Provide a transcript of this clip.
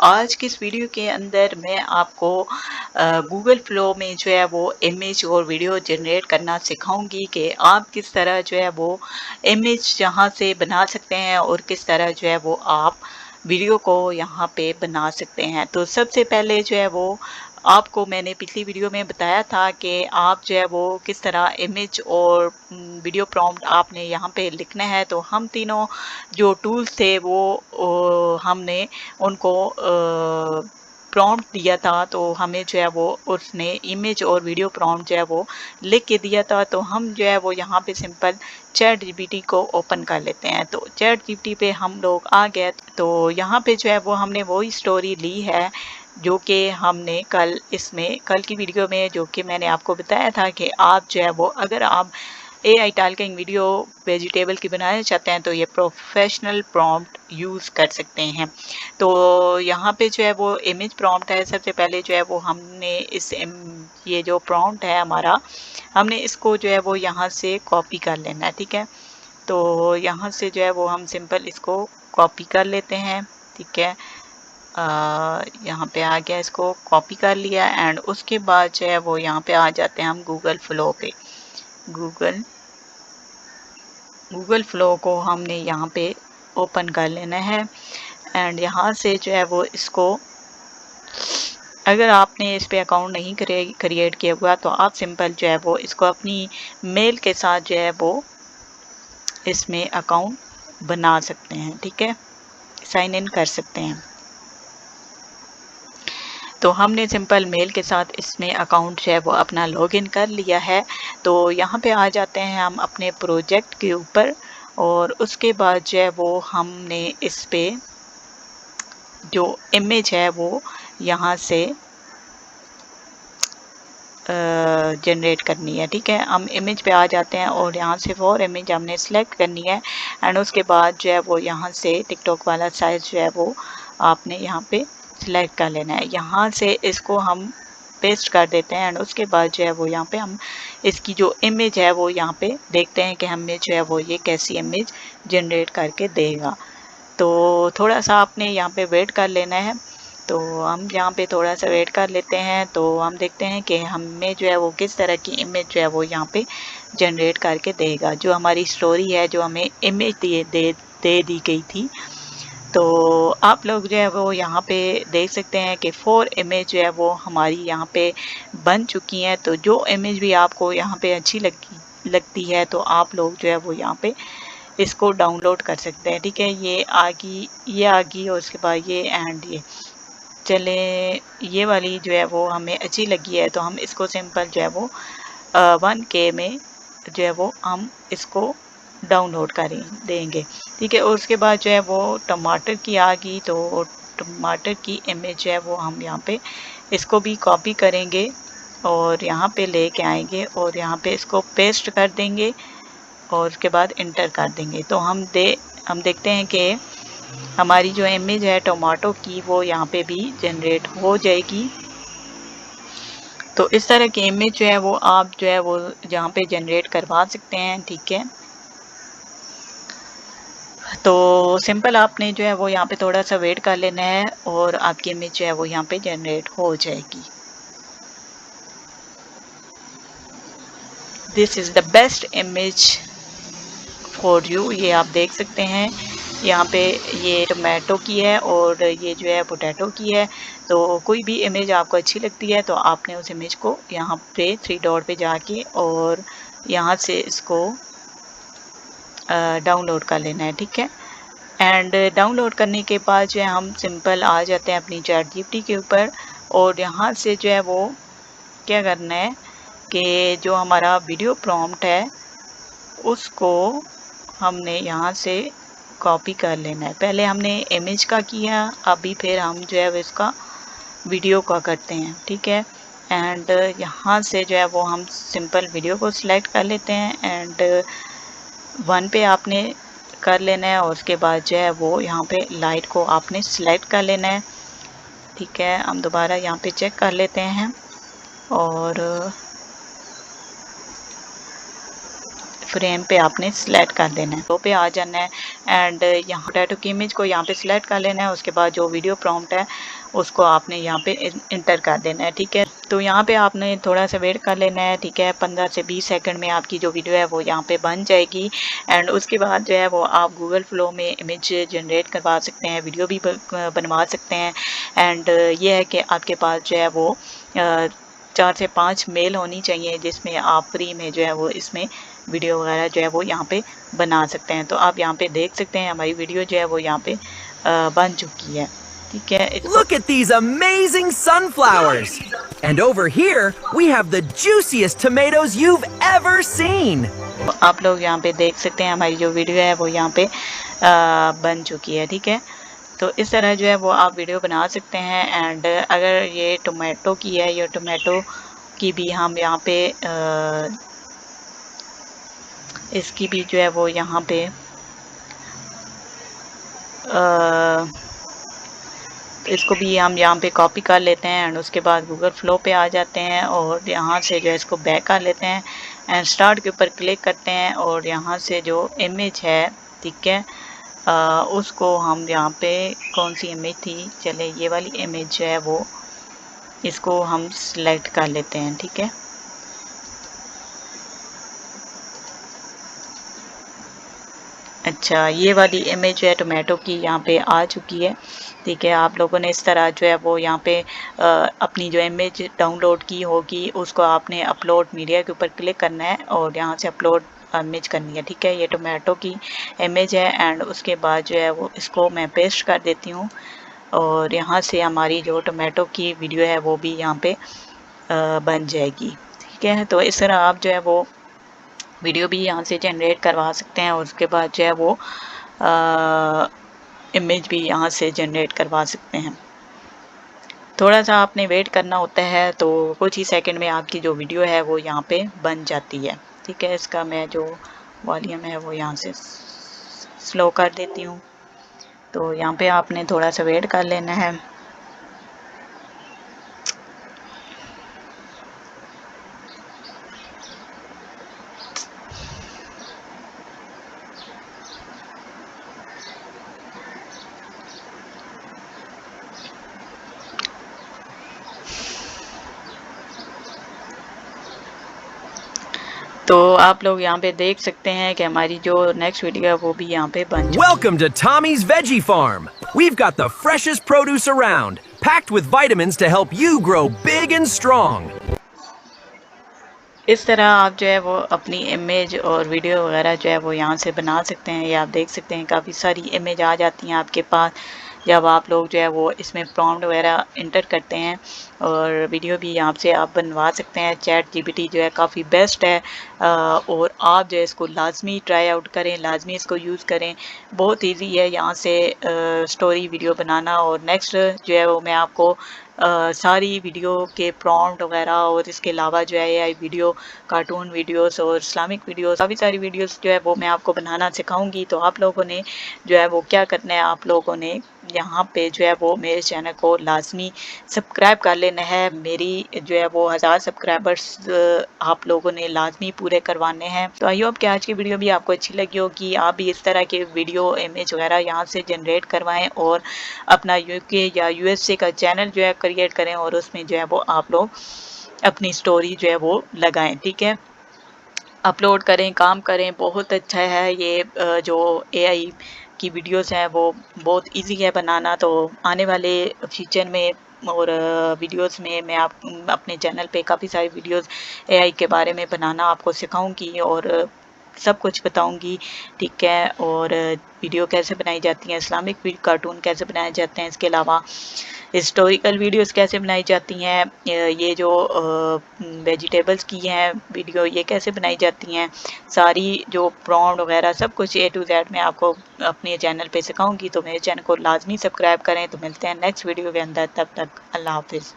आज की इस वीडियो के अंदर मैं आपको गूगल फ्लो में जो है वो इमेज और वीडियो जनरेट करना सिखाऊंगी कि आप किस तरह जो है वो इमेज यहाँ से बना सकते हैं और किस तरह जो है वो आप वीडियो को यहाँ पे बना सकते हैं। तो सबसे पहले जो है वो आपको मैंने पिछली वीडियो में बताया था कि आप जो है वो किस तरह इमेज और वीडियो प्रॉम्प्ट आपने यहाँ पे लिखना है। तो हम तीनों जो टूल्स थे वो हमने उनको प्रॉम्प्ट दिया था, तो हमें जो है वो उसने इमेज और वीडियो प्रॉम्प्ट जो है वो लिख के दिया था। तो हम जो है वो यहाँ पे सिंपल चैट जीपीटी को ओपन कर लेते हैं। तो चैट जीपीटी पे हम लोग आ गए, तो यहाँ पे जो है वो हमने वही स्टोरी ली है जो कि हमने कल की वीडियो में जो कि मैंने आपको बताया था कि आप जो है वो अगर आप AI टास्किंग वीडियो वेजिटेबल की बनाना चाहते हैं तो ये प्रोफेशनल प्रॉम्प्ट यूज़ कर सकते हैं। तो यहाँ पे जो है वो इमेज प्रॉम्प्ट है। सबसे पहले जो है वो हमने ये जो प्रॉम्प्ट है हमारा, हमने इसको जो है वो यहाँ से कॉपी कर लेना है, ठीक है। तो यहाँ से जो है वो हम सिंपल इसको कॉपी कर लेते हैं, ठीक है। यहाँ पे आ गया, इसको कॉपी कर लिया एंड उसके बाद जो है वो यहाँ पे आ जाते हैं हम गूगल फ्लो पे। गूगल फ्लो को हमने यहाँ पे ओपन कर लेना है एंड यहाँ से जो है वो इसको, अगर आपने इस पे अकाउंट नहीं क्रिएट किया हुआ तो आप सिंपल जो है वो इसको अपनी मेल के साथ जो है वो इसमें अकाउंट बना सकते हैं, ठीक है, साइन इन कर सकते हैं। तो हमने सिंपल मेल के साथ इसमें अकाउंट जो है वो अपना लॉगिन कर लिया है। तो यहाँ पे आ जाते हैं हम अपने प्रोजेक्ट के ऊपर और उसके बाद जो है वो हमने इस पे जो इमेज है वो यहाँ से जनरेट करनी है, ठीक है। हम इमेज पे आ जाते हैं और यहाँ से फॉर इमेज हमने सेलेक्ट करनी है एंड उसके बाद जो है वो यहाँ से टिकटॉक वाला साइज जो है वो आपने यहाँ पे सिलेक्ट कर लेना है। यहाँ से इसको हम पेस्ट कर देते हैं एंड उसके बाद जो है वो यहाँ पे हम इसकी जो इमेज है वो यहाँ पे देखते हैं कि हमें जो है वो ये कैसी इमेज जनरेट करके देगा। तो थोड़ा सा आपने यहाँ पे वेट कर लेना है। तो हम यहाँ पे थोड़ा सा वेट कर लेते हैं, तो हम देखते हैं कि हमें जो है वो किस तरह की इमेज जो है वो यहाँ पे जनरेट करके देगा। जो हमारी स्टोरी है, जो हमें इमेज दे दी गई थी, तो आप लोग जो है वो यहाँ पे देख सकते हैं कि 4 इमेज जो है वो हमारी यहाँ पे बन चुकी हैं। तो जो इमेज भी आपको यहाँ पे अच्छी लगती है तो आप लोग जो है वो यहाँ पे इसको डाउनलोड कर सकते हैं, ठीक है। ये आ गई और उसके बाद ये एंड ये चले, ये वाली जो है वो हमें अच्छी लगी है तो हम इसको सिंपल जो है वो 1K में जो है वो हम इसको डाउनलोड कर देंगे, ठीक है। और उसके बाद जो है वो टमाटर की आ गई, तो टमाटर की इमेज है वो हम यहाँ पे इसको भी कॉपी करेंगे और यहाँ पे लेके आएंगे और यहाँ पे इसको पेस्ट कर देंगे और उसके बाद इंटर कर देंगे। तो हम देखते हैं कि हमारी जो इमेज है टमाटो की वो यहाँ पे भी जनरेट हो जाएगी। तो इस तरह की इमेज जो है वो आप जो है वो यहाँ पे जनरेट करवा सकते हैं, ठीक है। तो सिंपल आपने जो है वो यहाँ पे थोड़ा सा वेट कर लेना है और आपकी इमेज जो है वो यहाँ पे जनरेट हो जाएगी। This is the best image for you. ये आप देख सकते हैं यहाँ पे ये टोमेटो की है और ये जो है पोटैटो की है। तो कोई भी इमेज आपको अच्छी लगती है तो आपने उस इमेज को यहाँ पे 3 डॉट पे जाके और यहाँ से इसको डाउनलोड कर लेना है, ठीक है। एंड डाउनलोड करने के बाद जो है हम सिंपल आ जाते हैं अपनी चैट जीपीटी के ऊपर और यहाँ से जो है वो क्या करना है कि जो हमारा वीडियो प्रॉम्प्ट है उसको हमने यहाँ से कॉपी कर लेना है। पहले हमने इमेज का किया, अभी फिर हम जो है इसका वीडियो का करते हैं, ठीक है। एंड यहाँ से जो है वो हम सिंपल वीडियो को सिलेक्ट कर लेते हैं एंड 1 पे आपने कर लेना है और उसके बाद जो है वो यहाँ पे लाइट को आपने सिलेक्ट कर लेना है, ठीक है। हम दोबारा यहाँ पे चेक कर लेते हैं और फ्रेम पे आपने सिलेक्ट कर देना है, तो पे आ जाना है एंड यहाँ पोटैटो की इमेज को यहाँ पे सिलेक्ट कर लेना है। उसके बाद जो वीडियो प्रॉम्प्ट है उसको आपने यहाँ पे इंटर कर देना है, ठीक है। तो यहाँ पे आपने थोड़ा सा वेट कर लेना है, ठीक है। 15 से 20 सेकंड में आपकी जो वीडियो है वो यहाँ पे बन जाएगी एंड उसके बाद जो है वो आप गूगल फ्लो में इमेज जनरेट करवा सकते हैं, वीडियो भी बनवा सकते हैं एंड ये है कि आपके पास जो है वो 4 से 5 मेल होनी चाहिए जिसमें आप फ्री में जो है वो इसमें वीडियो वगैरह जो है वो यहाँ पे बना सकते हैं। तो आप यहाँ पे देख सकते हैं हमारी वीडियो जो है वो यहाँ पे बन चुकी है, ठीक है। Look at these amazing sunflowers! And over here, we have the juiciest tomatoes you've ever seen! आप लोग यहाँ पे देख सकते हैं हमारी जो वीडियो है वो यहाँ पे बन चुकी है, ठीक है। तो इस तरह जो है वो आप वीडियो बना सकते हैं एंड अगर ये टोमेटो की है, ये टोमेटो की भी हम यहाँ पे इसकी भी जो है वो यहाँ पे इसको भी हम यहाँ पे कॉपी कर लेते हैं एंड उसके बाद गूगल फ्लो पे आ जाते हैं और यहाँ से जो है इसको बैक कर लेते हैं एंड स्टार्ट के ऊपर क्लिक करते हैं और यहाँ से जो इमेज है, ठीक है, उसको हम यहाँ पे कौन सी इमेज थी, चले ये वाली इमेज जो है वो इसको हम सिलेक्ट कर लेते हैं, ठीक है। अच्छा, ये वाली इमेज जो है टोमेटो की यहाँ पे आ चुकी है, ठीक है। आप लोगों ने इस तरह जो है वो यहाँ पे अपनी जो इमेज डाउनलोड की होगी उसको आपने अपलोड मीडिया के ऊपर क्लिक करना है और यहाँ से अपलोड इमेज करनी है, ठीक है। ये टोमेटो की इमेज है एंड उसके बाद जो है वो इसको मैं पेस्ट कर देती हूँ और यहाँ से हमारी जो टोमेटो की वीडियो है वो भी यहाँ पे बन जाएगी, ठीक है। तो इस तरह आप जो है वो वीडियो भी यहाँ से जनरेट करवा सकते हैं और उसके बाद जो है वो इमेज भी यहाँ से जनरेट करवा सकते हैं। थोड़ा सा आपने वेट करना होता है तो कुछ ही सेकंड में आपकी जो वीडियो है वो यहाँ पे बन जाती है, ठीक है। इसका मैं जो वॉल्यूम है वो यहाँ से स्लो कर देती हूँ। तो यहाँ पे आपने थोड़ा सा वेट कर लेना है। तो आप लोग यहाँ पे देख सकते हैं कि हमारी जो नेक्स्ट वीडियो है वो भी यहाँ पे बन चुकी है। Welcome to Tommy's Veggie Farm. We've got the freshest produce around, packed with vitamins to help you grow big and strong. इस तरह आप जो है वो अपनी इमेज और वीडियो वगैरह जो है वो यहाँ से बना सकते हैं। ये आप देख सकते हैं काफ़ी सारी इमेज आ जाती हैं आपके पास जब आप लोग जो है वो इसमें प्रॉम्प्ट वगैरह इंटर करते हैं और वीडियो भी यहाँ से आप बनवा सकते हैं। ChatGPT जो है काफ़ी बेस्ट है और आप जो है इसको लाजमी ट्राई आउट करें, लाजमी इसको यूज़ करें। बहुत इजी है यहाँ से स्टोरी वीडियो बनाना। और नेक्स्ट जो है वो मैं आपको सारी वीडियो के प्रॉम्प्ट वगैरह और इसके अलावा जो है AI वीडियो, कार्टून वीडियोस और इस्लामिक वीडियोस, काफ़ी सारी वीडियोस जो है वो मैं आपको बनाना सिखाऊंगी। तो आप लोगों ने जो है वो क्या करना है, आप लोगों ने यहाँ पे जो है वो मेरे चैनल को लाजमी सब्सक्राइब कर लेना है। मेरी जो है वो 1000 सब्सक्राइबर्स आप लोगों ने लाजमी पूरे करवाने हैं। तो आई होप कि आज की वीडियो भी आपको अच्छी लगी होगी। आप भी इस तरह के वीडियो इमेज वगैरह यहाँ से जनरेट करवाएं और अपना UK या USA का चैनल जो है क्रिएट करें और उसमें जो है वो आप लोग अपनी स्टोरी जो है वो लगाएं, ठीक है। अपलोड करें, काम करें। बहुत अच्छा है ये जो AI की वीडियोस हैं वो बहुत इजी है बनाना। तो आने वाले फ्यूचर में और वीडियोस में मैं आप अपने चैनल पे काफ़ी सारी वीडियोस AI के बारे में बनाना आपको सिखाऊंगी और सब कुछ बताऊंगी, ठीक है। और वीडियो कैसे बनाई जाती हैं, इस्लामिक कार्टून कैसे बनाए जाते हैं, इसके अलावा हिस्टोरिकल वीडियोस कैसे बनाई जाती हैं, ये जो वेजिटेबल्स की हैं वीडियो ये कैसे बनाई जाती हैं, सारी जो प्रॉम्प्ट वगैरह सब कुछ A to Z मैं आपको अपने चैनल पे सिखाऊंगी। तो मेरे चैनल को लाजमी सब्सक्राइब करें। तो मिलते हैं नेक्स्ट वीडियो के अंदर, तब तक अल्लाह हाफिज़।